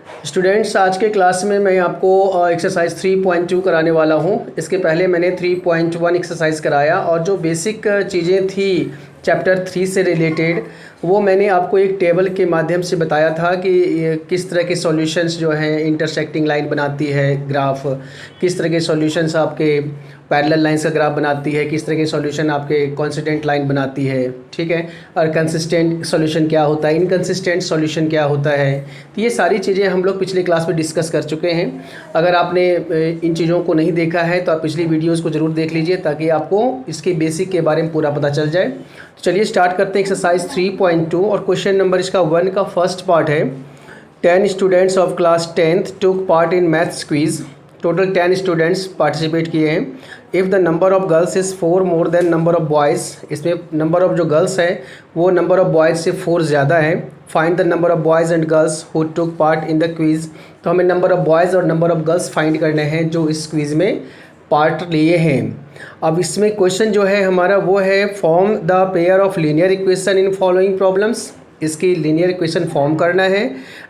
Students, आज के class में मैं आपको एक्सरसाइज 3.2 कराने वाला हूं। इसके पहले मैंने 3.1 एक्सरसाइज कराया और जो बेसिक चीज़ें थी चैप्टर 3 से रिलेटेड वो मैंने आपको एक टेबल के माध्यम से बताया था कि किस तरह के सॉल्यूशंस जो हैं इंटरसेक्टिंग लाइन बनाती है ग्राफ, किस तरह के सॉल्यूशंस आपके पैरेलल लाइंस का ग्राफ बनाती है, किस तरह के सॉल्यूशन आपके कॉन्सिस्टेंट लाइन बनाती है, ठीक है। और कंसिस्टेंट सॉल्यूशन क्या होता है, इनकंसिस्टेंट सॉल्यूशन क्या होता है। तो ये सारी चीज़ें हम लोग पिछले क्लास में डिस्कस कर चुके हैं। अगर आपने इन चीज़ों को नहीं देखा है तो आप पिछली वीडियोज़ को ज़रूर देख लीजिए ताकि आपको इसके बेसिक के बारे में पूरा पता चल जाए। तो चलिए स्टार्ट करते हैं एक्सरसाइज 3.2 और क्वेश्चन नंबर इसका 1 का फर्स्ट पार्ट है। 10 students of class 10th took part in maths quiz. Total 10 students participate किए हैं। If the number of girls is 4 more than number of boys, इसमें नंबर ऑफ जो गर्ल्स है वो नंबर ऑफ बॉयज़ से 4 ज़्यादा है। Find the number of boys and girls who took part in the quiz. तो हमें नंबर ऑफ बॉयज़ और नंबर ऑफ गर्ल्स फाइंड करने हैं जो इस क्विज़ में पार्ट लिए हैं। अब इसमें क्वेश्चन जो है हमारा वो है form the pair of linear equation in following problems. इसकी लीनियर इक्वेशन फॉर्म करना है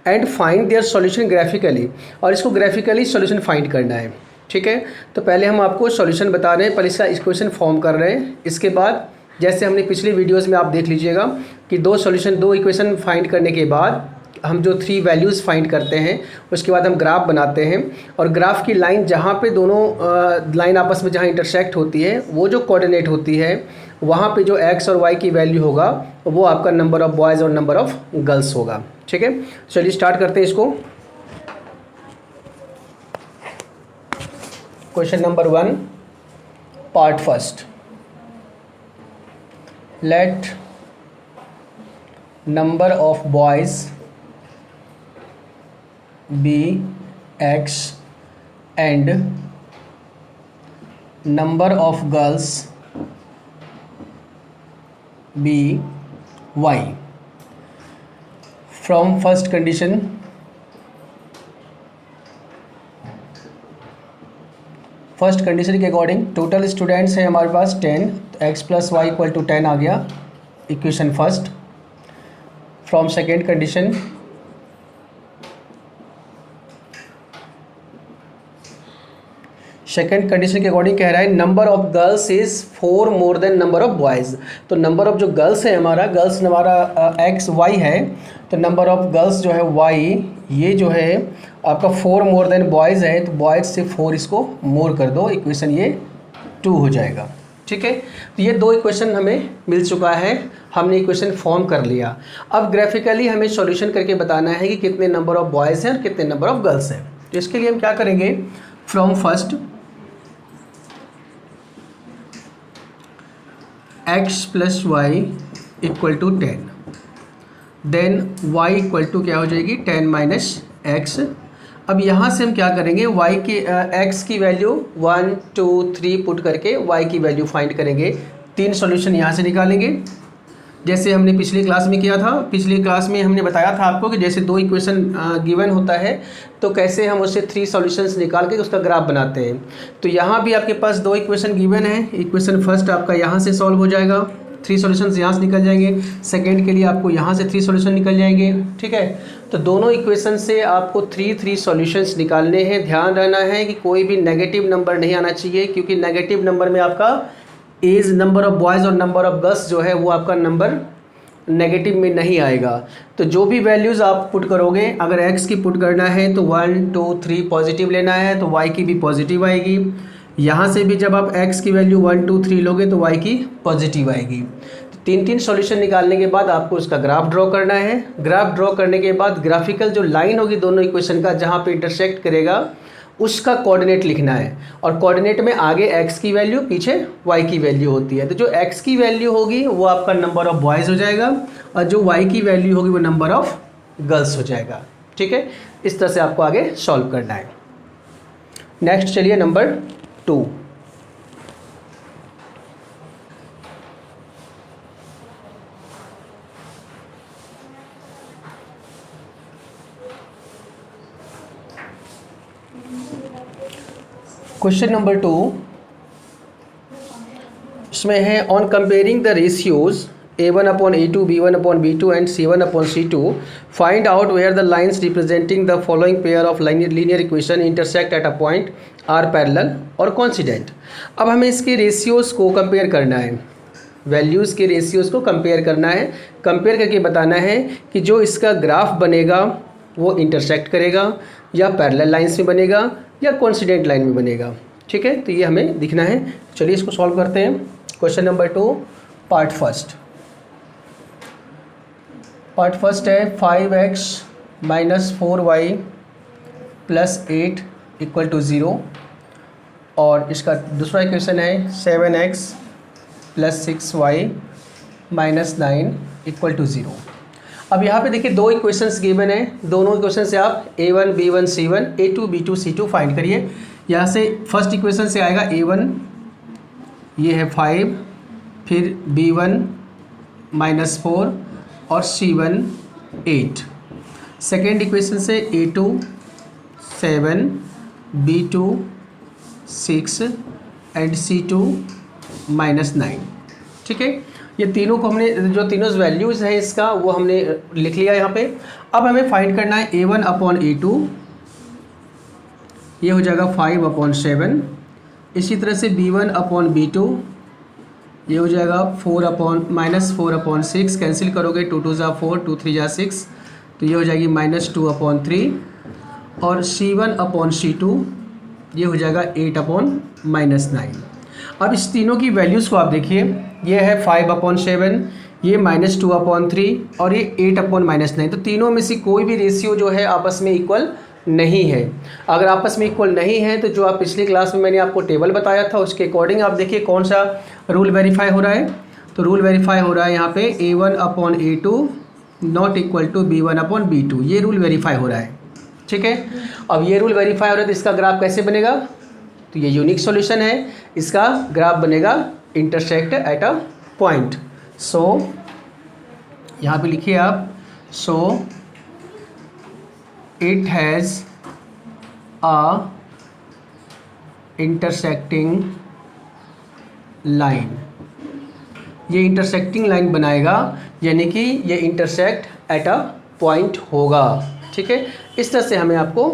and find their solution graphically, और इसको ग्राफिकली सॉल्यूशन फाइंड करना है, ठीक है। तो पहले हम आपको सॉल्यूशन बता रहे हैं, पहले इसका इक्वेशन फॉर्म कर रहे हैं। इसके बाद जैसे हमने पिछली वीडियोस में आप देख लीजिएगा कि दो इक्वेशन फाइंड करने के बाद हम जो 3 वैल्यूज़ फाइंड करते हैं उसके बाद हम ग्राफ बनाते हैं, और ग्राफ की लाइन जहाँ पे दोनों लाइन आपस में जहाँ इंटरसेक्ट होती है वो जो कोऑर्डिनेट होती है वहाँ पे जो x और y की वैल्यू होगा वो आपका नंबर ऑफ़ बॉयज़ और नंबर ऑफ़ गर्ल्स होगा, ठीक है। चलिए स्टार्ट करते हैं इसको। Question number 1 part first. Let number of boys be x and number of girls be y. From first condition, first condition के अकॉर्डिंग टोटल स्टूडेंट्स हैं हमारे पास 10, तो x plus y equal to 10 आ गया equation first. From second condition, second condition के according कह रहा है number of girls is 4 more than number of boys. तो नंबर ऑफ जो गर्ल्स है हमारा एक्स वाई है, तो नंबर ऑफ गर्ल्स जो है वाई ये जो है आपका 4 मोर देन बॉयज़ है, तो बॉयज़ से 4 इसको मोर कर दो, इक्वेशन ये 2 हो जाएगा, ठीक है। तो ये 2 इक्वेशन हमें मिल चुका है, हमने इक्वेशन फॉर्म कर लिया। अब ग्राफिकली हमें सॉल्यूशन करके बताना है कि कितने नंबर ऑफ बॉयज़ हैं और कितने नंबर ऑफ गर्ल्स हैं। तो इसके लिए हम क्या करेंगे, from first x plus y equal to 10, then y equal to क्या हो जाएगी 10 माइनस एक्स। अब यहाँ से हम क्या करेंगे, y की x की वैल्यू 1 2 3 पुट करके y की वैल्यू फाइंड करेंगे। 3 सॉल्यूशन यहाँ से निकालेंगे जैसे हमने पिछली क्लास में किया था। पिछली क्लास में हमने बताया था आपको कि जैसे 2 इक्वेशन गिवन होता है तो कैसे हम उससे 3 सॉल्यूशंस निकाल के उसका ग्राफ बनाते हैं। तो यहाँ भी आपके पास 2 इक्वेशन गिवन है। इक्वेशन फर्स्ट आपका यहाँ से सॉल्व हो जाएगा, 3 सॉल्यूशंस यहाँ से निकल जाएंगे। सेकंड के लिए आपको यहाँ से 3 सॉल्यूशन निकल जाएंगे, ठीक है। तो दोनों इक्वेशन से आपको 3 सॉल्यूशंस निकालने हैं। ध्यान रहना है कि कोई भी नेगेटिव नंबर नहीं आना चाहिए, क्योंकि नेगेटिव नंबर में आपका एज नंबर ऑफ बॉयज़ और नंबर ऑफ गर्ल्स जो है वो आपका नंबर नेगेटिव में नहीं आएगा। तो जो भी वैल्यूज़ आप पुट करोगे, अगर x की पुट करना है तो 1 2 3 पॉजिटिव लेना है, तो y की भी पॉजिटिव आएगी। यहाँ से भी जब आप x की वैल्यू 1 2 3 लोगे तो y की पॉजिटिव आएगी। तो 3 सॉल्यूशन निकालने के बाद आपको उसका ग्राफ ड्रॉ करना है। ग्राफ ड्रॉ करने के बाद ग्राफिकल जो लाइन होगी दोनों इक्वेशन का जहाँ पे इंटरसेक्ट करेगा उसका कोऑर्डिनेट लिखना है, और कोऑर्डिनेट में आगे x की वैल्यू पीछे y की वैल्यू होती है। तो जो x की वैल्यू होगी वो आपका नंबर ऑफ़ बॉयज़ हो जाएगा, और जो y की वैल्यू होगी वो नंबर ऑफ़ गर्ल्स हो जाएगा, ठीक है। इस तरह से आपको आगे सॉल्व करना है। नेक्स्ट चलिए नंबर 2। क्वेश्चन नंबर 2 इसमें है on comparing the ratios A1 upon A2, B1 upon B2 and C1 upon C2. Find out where the lines representing the following pair of linear equation intersect at a point are parallel और coincident. अब हमें इसके ratios को compare करना है, values के ratios को compare करना है, कंपेयर करके बताना है कि जो इसका ग्राफ बनेगा वो इंटरसेक्ट करेगा या पैरेलल लाइंस में बनेगा या कोइंसिडेंट लाइन में बनेगा। ठीक है, तो ये हमें दिखना है। चलिए इसको सॉल्व करते हैं। क्वेश्चन नंबर 2 पार्ट फर्स्ट है 5x minus 4y plus 8 equal to 0 और इसका दूसरा इक्वेशन है 7x plus 6y minus 9 equal to 0। अब यहाँ पे देखिए दो इक्वेशंस गिवन है, दोनों इक्वेशन से आप A1 B1 C1 A2 B2 C2 find करिए। यहाँ से फर्स्ट इक्वेशन से आएगा A1 ये है 5, फिर B1 माइनस 4 और C1 8। सेकेंड इक्वेशन से A2 7 B2 6 and C2 minus 9। ठीक है, ये तीनों को हमने जो तीनों वैल्यूज़ है इसका वो हमने लिख लिया यहाँ पे। अब हमें फाइंड करना है A1 अपॉन A2, ये हो जाएगा 5 अपॉन 7। इसी तरह से B1 अपॉन B2 ये हो जाएगा 4 अपॉन माइनस 4 अपॉन 6, कैंसिल करोगे 2 2 ज़ा 4 2 3 ज़ा 6, तो ये हो जाएगी माइनस 2 अपॉन 3। और C1 अपॉन C2 ये हो जाएगा 8 अपॉन माइनस 9। अब इस तीनों की वैल्यूज़ को आप देखिए, ये है 5 अपॉन 7, ये माइनस 2 अपॉन 3 और ये 8 अपॉन माइनस 9। तो तीनों में से कोई भी रेशियो जो है आपस में इक्वल नहीं है। अगर आपस में इक्वल नहीं है तो जो आप पिछली क्लास में मैंने आपको टेबल बताया था उसके अकॉर्डिंग आप देखिए कौन सा रूल वेरीफाई हो रहा है। तो रूल वेरीफाई हो रहा है यहाँ पे A1 upon A2 not equal to B1 upon B2, ये रूल वेरीफाई हो रहा है। ठीक है, अब ये रूल वेरीफाई हो रहा है तो इसका ग्राफ कैसे बनेगा, तो ये यूनिक सॉल्यूशन है, इसका ग्राफ बनेगा इंटरसेक्ट एट अ पॉइंट। सो यहाँ पे लिखिए आप, so it has a intersecting line, ये इंटरसेक्टिंग लाइन बनाएगा यानी कि ये इंटरसेक्ट एट अ पॉइंट होगा। ठीक है, इस तरह से हमें आपको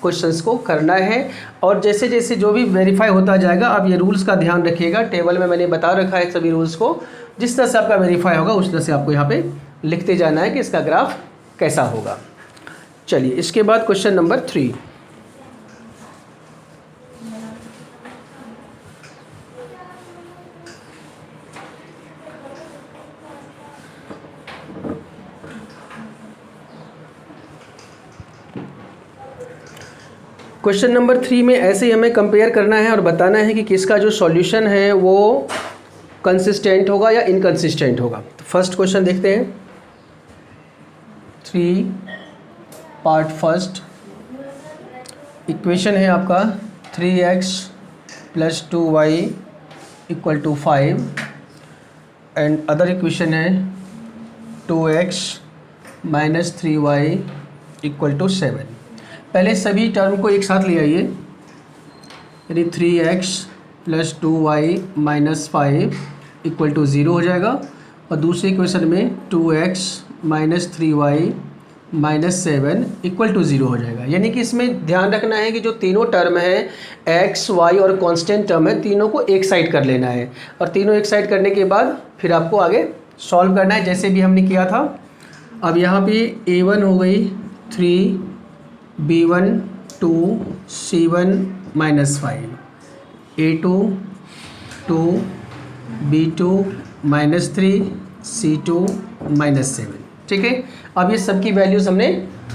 क्वेश्चंस को करना है और जैसे जैसे जो भी वेरीफाई होता जाएगा आप ये रूल्स का ध्यान रखिएगा। टेबल में मैंने बता रखा है सभी रूल्स को, जिस तरह से आपका वेरीफाई होगा उस तरह से आपको यहाँ पे लिखते जाना है कि इसका ग्राफ कैसा होगा। चलिए इसके बाद क्वेश्चन नंबर 3। क्वेश्चन नंबर 3 में ऐसे ही हमें कंपेयर करना है और बताना है कि किसका जो सॉल्यूशन है वो कंसिस्टेंट होगा या इनकंसिस्टेंट होगा। तो फर्स्ट क्वेश्चन देखते हैं। 3 पार्ट फर्स्ट, इक्वेशन है आपका 3x plus 2y equal to 5 and other equation है 2x minus 3y equal to 7। पहले सभी टर्म को एक साथ ले आइए, यानी 3x plus 2y minus 5 equal to 0 हो जाएगा और दूसरे इक्वेशन में 2x minus 3y minus 7 equal to 0 हो जाएगा। यानी कि इसमें ध्यान रखना है कि जो तीनों टर्म है x, y और कांस्टेंट टर्म है, तीनों को एक साइड कर लेना है और तीनों एक साइड करने के बाद फिर आपको आगे सॉल्व करना है जैसे भी हमने किया था। अब यहाँ पे A1 हो गई 3, B1 2, C1 minus 5, A2 2, B2 minus 3, C2 minus 7। ठीक है, अब ये सब की वैल्यूज़ हमने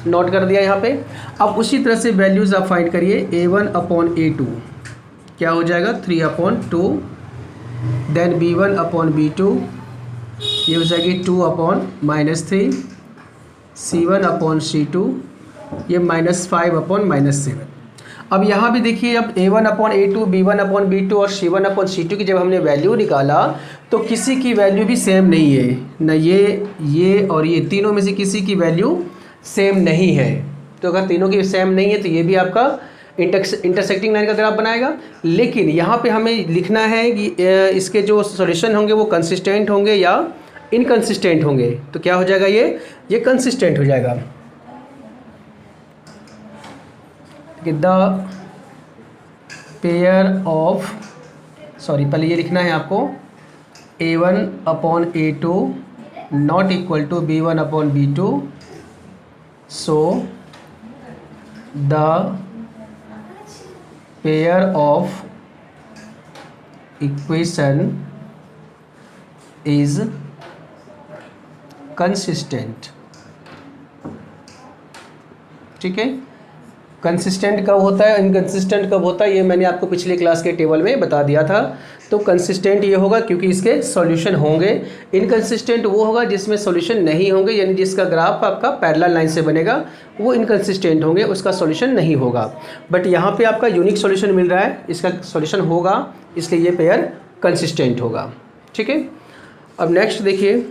नोट कर दिया यहाँ पे। अब उसी तरह से वैल्यूज़ आप फाइंड करिए। A1 अपॉन A2 क्या हो जाएगा 3 upon 2, then B1 upon B2 ये हो जाएगी 2 upon minus 3, C1 upon C2 ये माइनस 5 अपॉन माइनस 7। अब यहाँ भी देखिए, अब A1 upon A2, B1 upon B2 और C1 अपॉन C2 की जब हमने वैल्यू निकाला तो किसी की वैल्यू भी सेम नहीं है, न ये और ये तीनों में से किसी की वैल्यू सेम नहीं है। तो अगर तीनों की सेम नहीं है तो ये भी आपका इंटरसेक्टिंग लाइन का ग्राफ बनाएगा। लेकिन यहाँ पे हमें लिखना है कि इसके जो सॉल्यूशन होंगे वो कंसिस्टेंट होंगे या इनकंसिस्टेंट होंगे। तो क्या हो जाएगा, ये कंसिस्टेंट हो जाएगा। द पेयर ऑफ, सॉरी पहले ये लिखना है आपको, A1/A2 not equal to B1/B2, so the pair of equation is consistent. ठीक है, कंसिस्टेंट कब होता है, इनकंसिस्टेंट कब होता है, ये मैंने आपको पिछले क्लास के टेबल में बता दिया था। तो कंसिस्टेंट ये होगा क्योंकि इसके सॉल्यूशन होंगे। इनकंसिस्टेंट वो होगा जिसमें सॉल्यूशन नहीं होंगे, यानी जिसका ग्राफ आपका पैरेलल लाइन से बनेगा, वो इनकंसिस्टेंट होंगे, उसका सॉल्यूशन नहीं होगा। बट यहाँ पे आपका यूनिक सॉल्यूशन मिल रहा है, इसका सॉल्यूशन होगा, इसलिए ये पेयर कंसिस्टेंट होगा। ठीक है, अब नेक्स्ट देखिए,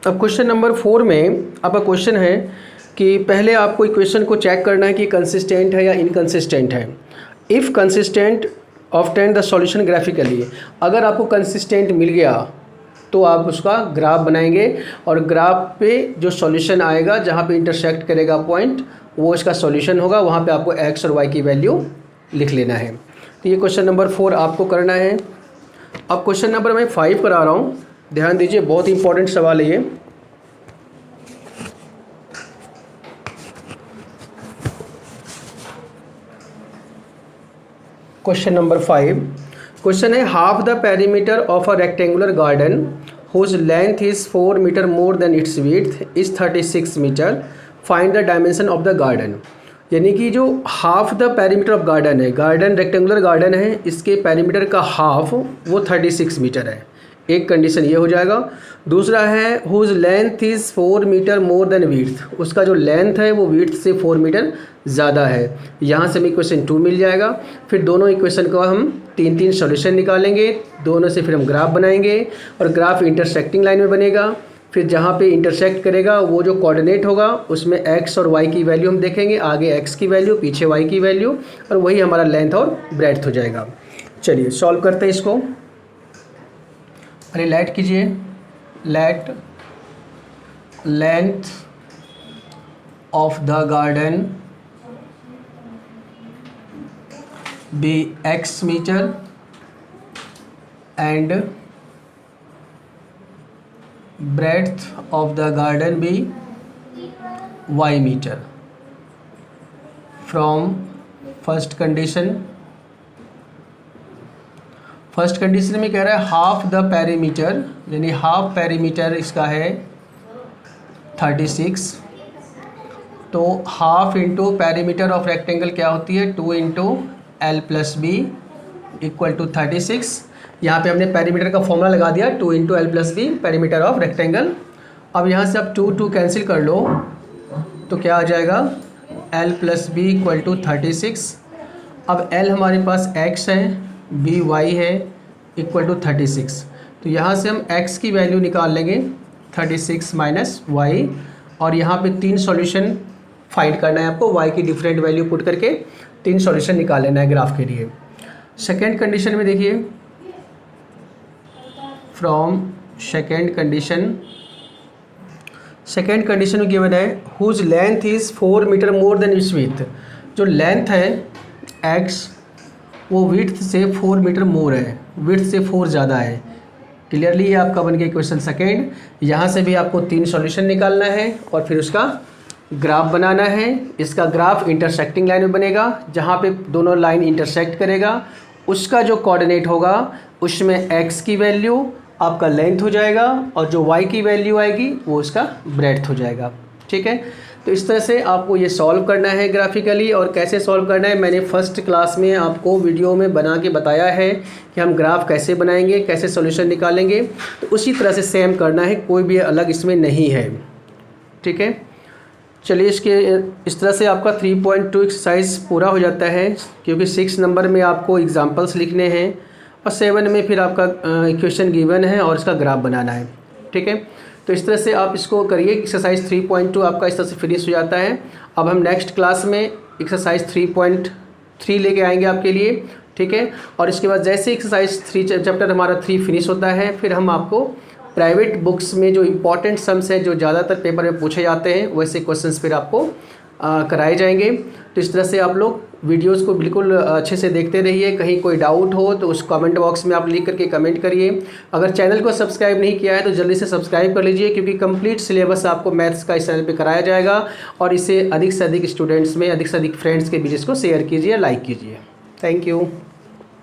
अब क्वेश्चन नंबर 4 में आपका क्वेश्चन है कि पहले आपको इक्वेशन को चेक करना है कि कंसिस्टेंट है या इनकंसिस्टेंट है। If consistent obtain the solution graphically, अगर आपको कंसिस्टेंट मिल गया तो आप उसका ग्राफ बनाएंगे और ग्राफ पे जो सॉल्यूशन आएगा, जहाँ पे इंटरसेक्ट करेगा पॉइंट, वो इसका सॉल्यूशन होगा। वहाँ पे आपको x और y की वैल्यू लिख लेना है। तो ये क्वेश्चन नंबर 4 आपको करना है। अब क्वेश्चन नंबर मैं 5 करा रहा हूँ, ध्यान दीजिए, बहुत इंपॉर्टेंट सवाल है ये। क्वेश्चन नंबर 5, क्वेश्चन है half the perimeter of a rectangular garden whose length is 4 metre more than its width is 36 metre, find the dimension of the garden. यानी कि जो half the perimeter of garden है, garden rectangular garden है, इसके perimeter का half वो 36 metre है। एक कंडीशन ये हो जाएगा। दूसरा है whose length is 4 metre more than width, उसका जो लेंथ है वो विड्थ से 4 मीटर ज़्यादा है। यहाँ से हमें इक्वेशन 2 मिल जाएगा। फिर दोनों इक्वेशन का हम 3 सॉल्यूशन निकालेंगे, दोनों से फिर हम ग्राफ बनाएंगे और ग्राफ इंटरसेक्टिंग लाइन में बनेगा। फिर जहाँ पे इंटरसेक्ट करेगा वो जो कोऑर्डिनेट होगा उसमें x और y की वैल्यू हम देखेंगे, आगे x की वैल्यू, पीछे y की वैल्यू, और वही हमारा लेंथ और ब्रेड्थ हो जाएगा। चलिए सॉल्व करते हैं इसको। अरे लेट कीजिए, let length of the garden be x metre and breadth of the garden be y meter from first condition में कह रहा है हाफ द पेरीमीटर, यानी हाफ पेरीमीटर इसका है 36, तो half into perimeter of rectangle क्या होती है 2 into l plus b equal to 36। यहाँ पे हमने पेरीमीटर का फॉर्मूला लगा दिया 2 into l plus b, perimeter of rectangle. अब यहाँ से आप 2 कैंसिल कर लो तो क्या आ जाएगा l plus b equal to 36। अब एल हमारे पास x है, बी वाई है, इक्वल टू 36। तो यहाँ से हम x की वैल्यू निकाल लेंगे 36 माइनस वाई, और यहाँ पे 3 सॉल्यूशन फाइंड करना है आपको, y की डिफरेंट वैल्यू पुट करके 3 सॉल्यूशन निकाल लेना है ग्राफ के लिए। सेकेंड कंडीशन में देखिए, फ्रॉम सेकेंड कंडीशन में गिवन है whose length is 4 metre more than its width. जो लेंथ है x वो विड्थ से 4 मीटर मोर है, विड्थ से 4 ज़्यादा है। क्लियरली ये आपका बन गया क्वेश्चन सेकेंड। यहाँ से भी आपको 3 सॉल्यूशन निकालना है और फिर उसका ग्राफ बनाना है। इसका ग्राफ इंटरसेक्टिंग लाइन में बनेगा, जहाँ पे दोनों लाइन इंटरसेक्ट करेगा उसका जो कोऑर्डिनेट होगा उसमें x की वैल्यू आपका लेंथ हो जाएगा और जो y की वैल्यू आएगी वो उसका ब्रेड्थ हो जाएगा। ठीक है, तो इस तरह से आपको ये सॉल्व करना है ग्राफिकली। और कैसे सॉल्व करना है मैंने फर्स्ट क्लास में आपको वीडियो में बना के बताया है कि हम ग्राफ कैसे बनाएंगे, कैसे सॉल्यूशन निकालेंगे। तो उसी तरह से सेम करना है, कोई भी अलग इसमें नहीं है। ठीक है, चलिए इस तरह से आपका 3.2 एक्सरसाइज पूरा हो जाता है, क्योंकि 6 नंबर में आपको एग्जाम्पल्स लिखने हैं और 7 में फिर आपका इक्वेशन गिवन है और इसका ग्राफ बनाना है। ठीक है, तो इस तरह से आप इसको करिए। एक्सरसाइज 3.2 आपका इस तरह से फिनिश हो जाता है। अब हम नेक्स्ट क्लास में एक्सरसाइज 3.3 लेके आएंगे आपके लिए, ठीक है। और इसके बाद जैसे एक्सरसाइज 3 चैप्टर हमारा 3 फिनिश होता है, फिर हम आपको प्राइवेट बुक्स में जो इम्पॉर्टेंट सम्स हैं, जो ज़्यादातर पेपर में पूछे जाते हैं, वैसे क्वेश्चंस फिर आपको कराए जाएंगे। तो इस तरह से आप लोग वीडियोस को बिल्कुल अच्छे से देखते रहिए। कहीं कोई डाउट हो तो उस कमेंट बॉक्स में आप लिख करके कमेंट करिए। अगर चैनल को सब्सक्राइब नहीं किया है तो जल्दी से सब्सक्राइब कर लीजिए, क्योंकि कंप्लीट सिलेबस आपको मैथ्स का इस चैनल पे कराया जाएगा। और इसे अधिक से अधिक स्टूडेंट्स में, अधिक से अधिक फ्रेंड्स के बीच इसको शेयर कीजिए, लाइक कीजिए। Thank you.